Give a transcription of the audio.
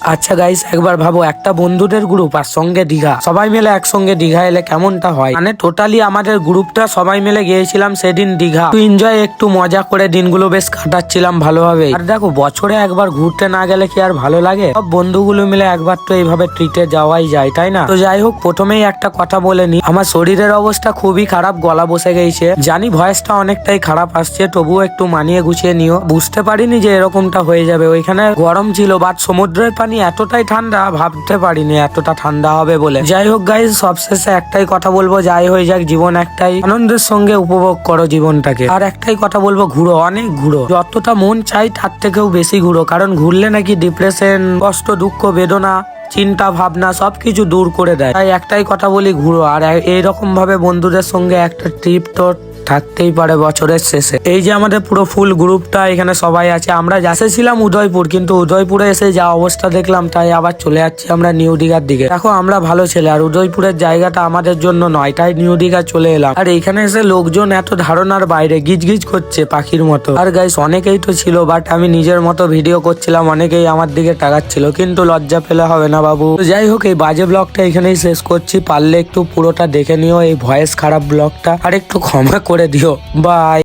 আচ্ছা গাইস, একবার ভাবো একটা বন্ধুদের গ্রুপ আর সঙ্গে দীঘা, সবাই মিলে একসঙ্গে দীঘা এলে কেমনটা হয়। মানে টোটালি আমাদের গ্রুপটা সবাই মিলে গিয়েছিলাম সেদিন দীঘা। একটু এনজয়, একটু মজা করে দিনগুলো বেশ কাটাচ্ছিলাম ভালোভাবে। আর দেখো, বছরে একবার ঘুরতে না গেলে কি আর ভালো লাগে? সব বন্ধুগুলো মিলে একবার তো এইভাবে ট্রিটে যাওয়াই যায়, তাই না? তো যাই হোক, প্রথমেই একটা কথা বলে নি, আমার শরীরের অবস্থা খুবই খারাপ, গলা বসে গেছে। জানি ভয়েসটা অনেকটাই খারাপ আসছে, তবুও একটু মানিয়ে গুছিয়ে নিও। বুঝতে পারিনি যে এরকমটা হয়ে যাবে। ওইখানে গরম ছিল, বাট সমুদ্রের পানি এতটাই ঠান্ডা, ভাবতে পারিনি এতটা ঠান্ডা হবে বলে। যাই হোক গাইজ, সবশেষে একটাই কথা বলবো, যাই হয়ে যাক, জীবন একটাই, আনন্দের সঙ্গে উপভোগ করো জীবনটাকে। আর একটাই কথা বলবো, ঘুরো, অনেক ঘুরো, যতটা মন চাই তার থেকেও বেশি ঘুরো। কারণ ঘুরলে নাকি ডিপ্রেশন, কষ্ট, দুঃখ, বেদনা, চিন্তা ভাবনা সবকিছু দূর করে দেয়। তাই একটাই কথা বলি, ঘুরো। আর এইরকম ভাবে বন্ধুদের সঙ্গে একটা ট্রিপ তো থাকতেই পারে বছরের শেষে। এই যে আমাদের পুরো ফুল গ্রুপটা এখানে সবাই আছে। আমরা এসেছিলাম উদয়পুর, কিন্তু উদয়পুরে এসে যা অবস্থা দেখলাম, তাই আবার চলে যাচ্ছি আমরা নিউ দীঘার দিকে। দেখো, আমরা ভালো ছেলে, আর উদয়পুরের জায়গাটা আমাদের জন্য নয়, তাই নিউ দীঘা চলে এলাম। আর এইখানে এসে লোকজন এত ধারণার বাইরে গিজ গিজ করছে পাখির মতো। আর গাইস, অনেকেই তো ছিল, বাট আমি নিজের মতো ভিডিও করছিলাম, অনেকেই আমার দিকে তাকাচ্ছিল, কিন্তু লজ্জা পেলে হবে না বাবু। তো যাই হোক, এই বাজে ব্লগটা এখানেই শেষ করছি। পারলে একটু পুরোটা দেখে নিও এই ভয়েস খারাপ ব্লগটা, আর একটু ক্ষমা করে দিও। বাই।